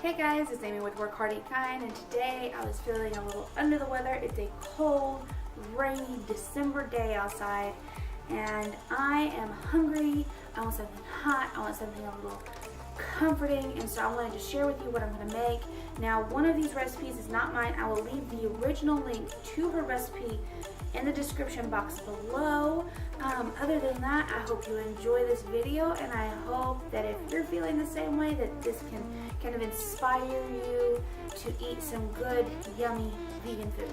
Hey guys, it's Amy with Work Hard Eat Kind, and today I was feeling a little under the weather. It's a cold, rainy December day outside, and I am hungry. I want something hot. I want something a little comforting, and so I wanted to share with you what I'm going to make. Now, one of these recipes is not mine. I will leave the original link to her recipe in the description box below. Other than that, I hope you enjoy this video, and I hope that if you're feeling the same way, that this can kind of inspire you to eat some good, yummy vegan food.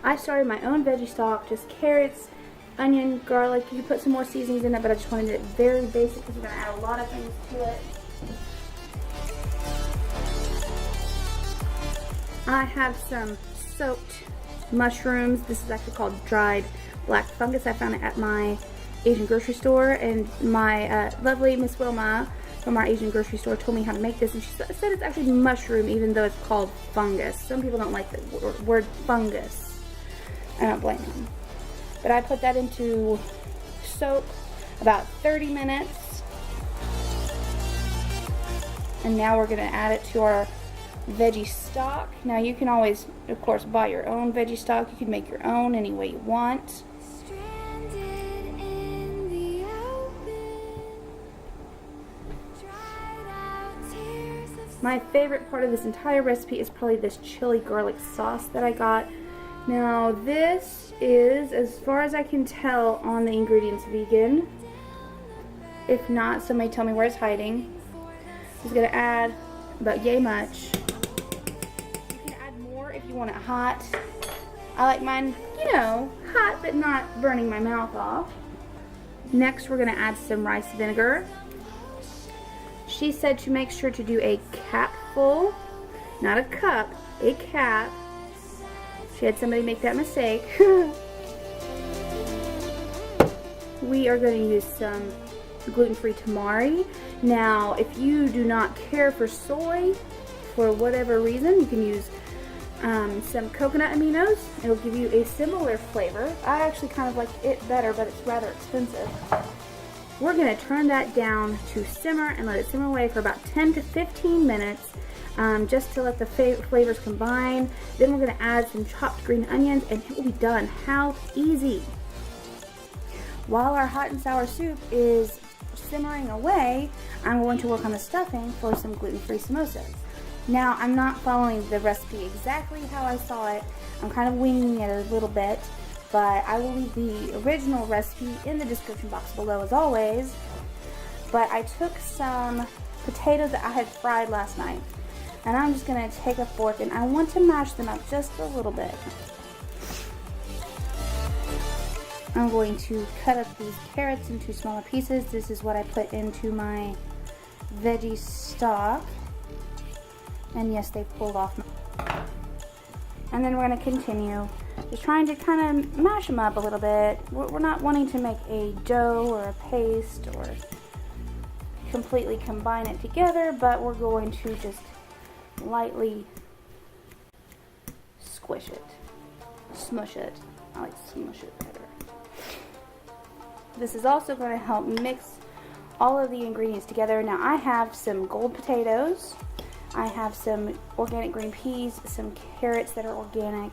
I started my own veggie stock, just carrots, onion, garlic. You can put some more seasonings in it, but I just wanted it very basic because we're going to add a lot of things to it. I have some soaked mushrooms. This is actually called dried black fungus. I found it at my Asian grocery store, and my lovely Miss Wilma from our Asian grocery store told me how to make this, and she said it's actually mushroom even though it's called fungus. Some people don't like the word fungus. I don't blame them. But I put that into soak about 30 minutes, and now we're going to add it to our veggie stock. Now you can always, of course, buy your own veggie stock. You can make your own any way you want. My favorite part of this entire recipe is probably this chili garlic sauce that I got. Now this is, as far as I can tell on the ingredients, vegan. If not, somebody tell me where it's hiding. I'm just going to add about yay much. You can add more if you want it hot. I like mine, you know, hot but not burning my mouth off. Next we're going to add some rice vinegar. She said to make sure to do a capful, not a cup, a cap. She had somebody make that mistake. We are going to use some gluten-free tamari. Now, if you do not care for soy, for whatever reason, you can use some coconut aminos. It'll give you a similar flavor. I actually kind of like it better, but it's rather expensive. We're going to turn that down to simmer and let it simmer away for about 10 to 15 minutes, just to let the flavors combine. Then we're going to add some chopped green onions, and it will be done. How easy! While our hot and sour soup is simmering away, I'm going to work on the stuffing for some gluten-free samosas. Now, I'm not following the recipe exactly how I saw it. I'm kind of winging it a little bit, but I will leave the original recipe in the description box below as always. But I took some potatoes that I had fried last night, and I'm just going to take a fork and I want to mash them up just a little bit. I'm going to cut up these carrots into smaller pieces. This is what I put into my veggie stock. And yes, they pulled off. And then we're going to continue just trying to kind of mash them up a little bit. We're not wanting to make a dough or a paste or completely combine it together, but we're going to just lightly squish it, smush it. I like smush it better. This is also going to help mix all of the ingredients together. Now I have some gold potatoes, I have some organic green peas, some carrots that are organic,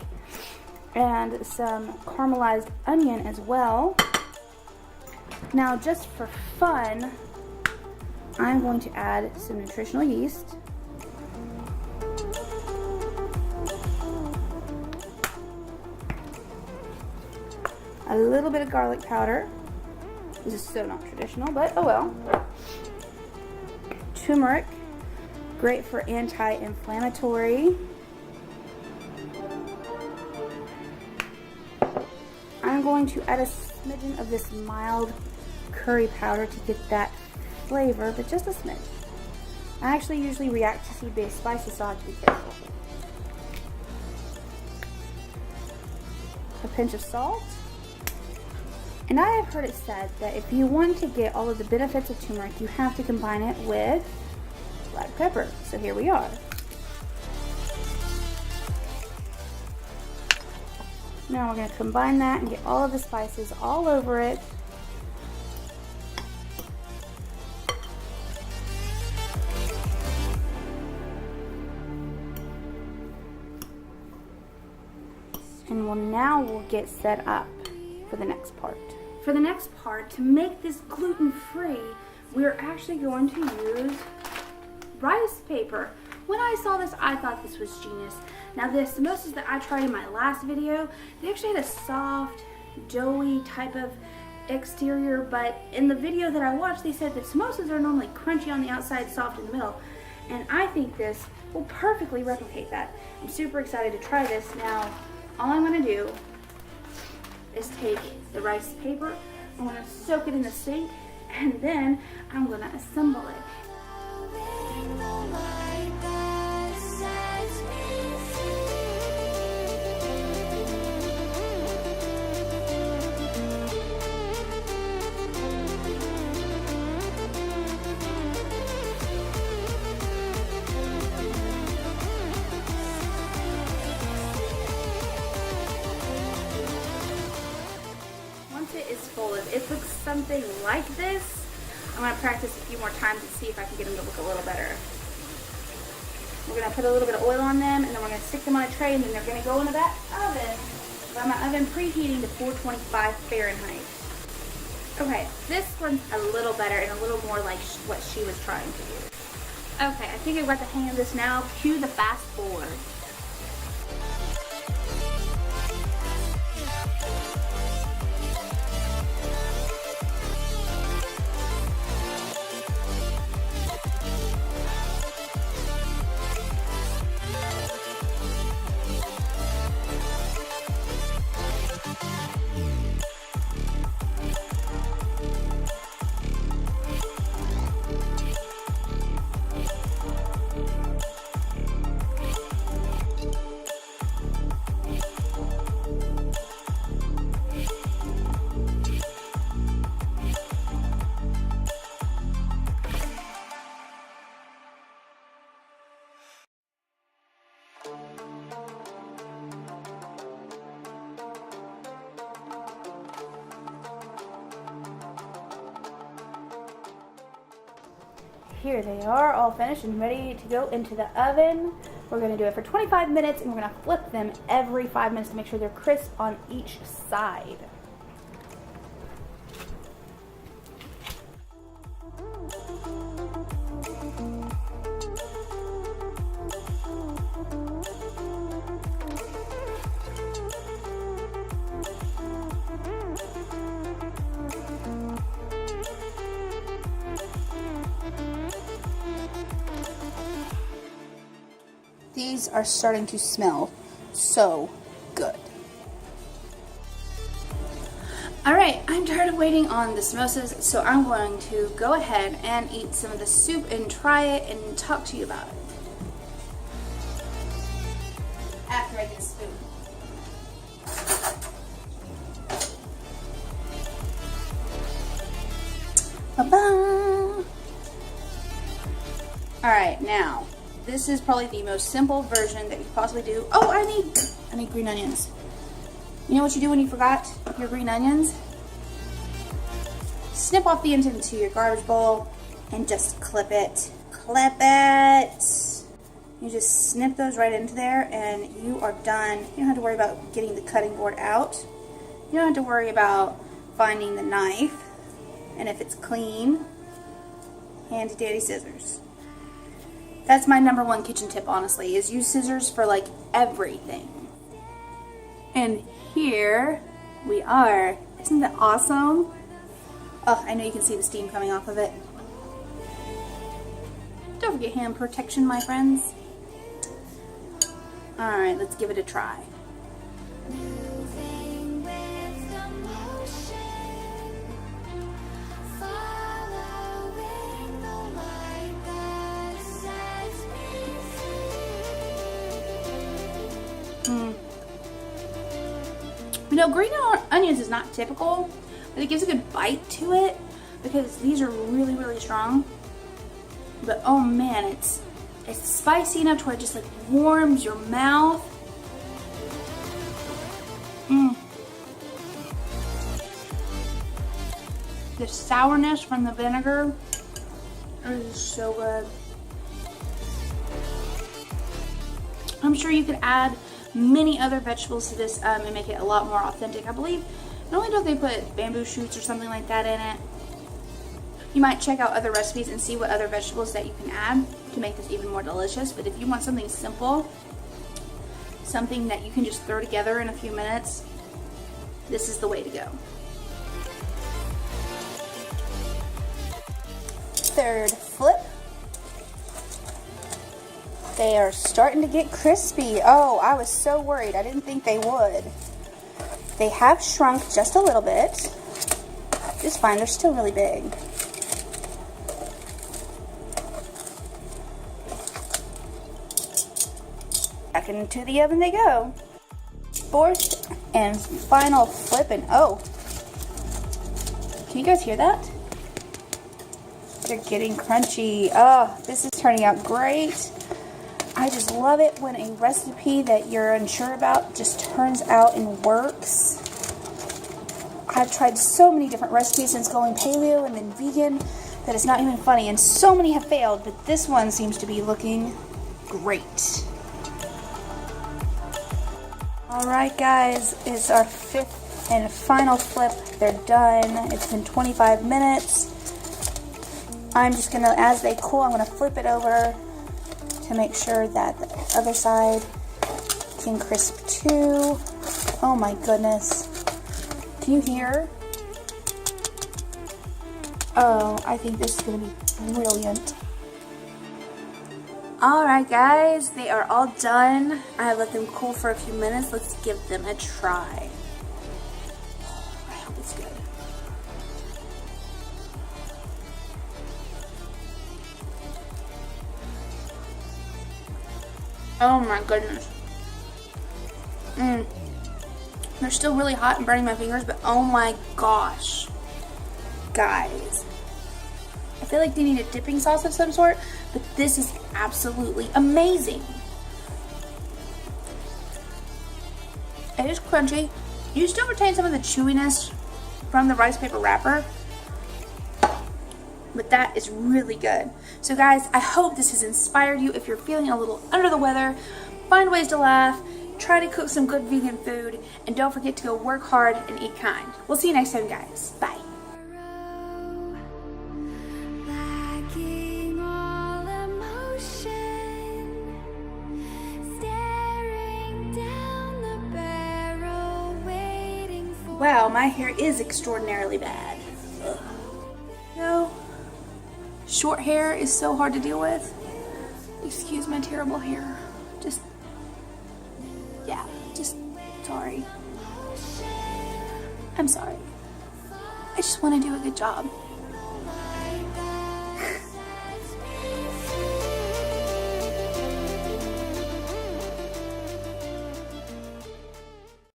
and some caramelized onion as well. Now just for fun, I'm going to add some nutritional yeast. A little bit of garlic powder. This is so not traditional, but oh well. Turmeric, great for anti-inflammatory. I'm going to add a smidgen of this mild curry powder to get that flavor, but just a smidge. I actually usually react to sea-based spices, so I have to be careful. A pinch of salt. And I have heard it said that if you want to get all of the benefits of turmeric, you have to combine it with black pepper. So here we are. Now we're going to combine that and get all of the spices all over it. And we'll get set up for the next part. For the next part, to make this gluten-free, we're actually going to use rice paper. When I saw this, I thought this was genius. Now the samosas that I tried in my last video, they actually had a soft, doughy type of exterior, but in the video that I watched, they said that samosas are normally crunchy on the outside, soft in the middle. And I think this will perfectly replicate that. I'm super excited to try this. Now, all I'm gonna do is take the rice paper, I'm gonna soak it in the sink, and then I'm gonna assemble it. If it looks something like this, I'm going to practice a few more times and see if I can get them to look a little better. We're going to put a little bit of oil on them, and then we're going to stick them on a tray, and then they're going to go into that oven. I've got my oven preheating to 425 Fahrenheit. Okay, this one's a little better and a little more like what she was trying to do. Okay, I think I've got the hang of this now. Cue the fast forward. Here they are, all finished and ready to go into the oven. We're going to do it for 25 minutes, and we're going to flip them every 5 minutes to make sure they're crisp on each side. These are starting to smell so good. Alright, I'm tired of waiting on the samosas, so I'm going to go ahead and eat some of the soup and try it and talk to you about it. After I get a spoon. Ba-ba! Alright, now. This is probably the most simple version that you could possibly do. Oh, I need green onions. You know what you do when you forgot your green onions? Snip off the ends into your garbage bowl and just clip it. Clip it! You just snip those right into there and you are done. You don't have to worry about getting the cutting board out. You don't have to worry about finding the knife. And if it's clean, handy dandy scissors. That's my #1 kitchen tip, honestly, is use scissors for like everything. And here we are. Isn't that awesome? Oh, I know you can see the steam coming off of it. Don't forget hand protection, my friends. Alright, let's give it a try. You know, green onions is not typical, but it gives a good bite to it because these are really, really strong. But oh man, it's spicy enough to where it just like warms your mouth. The sourness from the vinegar is so good. I'm sure you could add many other vegetables to this and make it a lot more authentic. I believe not only do they put bamboo shoots or something like that in it, you might check out other recipes and see what other vegetables that you can add to make this even more delicious. But if you want something simple, something that you can just throw together in a few minutes, this is the way to go. Third flip. They are starting to get crispy. Oh, I was so worried. I didn't think they would. They have shrunk just a little bit. It's fine. They're still really big. Back into the oven they go. Fourth and final flip, and oh, can you guys hear that? They're getting crunchy. Oh, this is turning out great. I just love it when a recipe that you're unsure about just turns out and works. I've tried so many different recipes since going paleo and then vegan that it's not even funny, and so many have failed, but this one seems to be looking great. Alright guys, it's our fifth and final flip. They're done. It's been 25 minutes. I'm just going to, as they cool, I'm going to flip it over to make sure that the other side can crisp too. Oh my goodness. Can you hear? Oh, I think this is going to be brilliant. Alright guys, they are all done. I have let them cool for a few minutes. Let's give them a try. I hope it's good. Oh my goodness. They're still really hot and burning my fingers, but oh my gosh. Guys, I feel like they need a dipping sauce of some sort, but this is absolutely amazing. It is crunchy. You still retain some of the chewiness from the rice paper wrapper, but that is really good. So guys, I hope this has inspired you. If you're feeling a little under the weather, find ways to laugh, try to cook some good vegan food, and don't forget to go work hard and eat kind. We'll see you next time, guys. Bye. Wow, my hair is extraordinarily bad. Ugh. No, short hair is so hard to deal with. Excuse my terrible hair. Just sorry. I'm sorry. I just want to do a good job.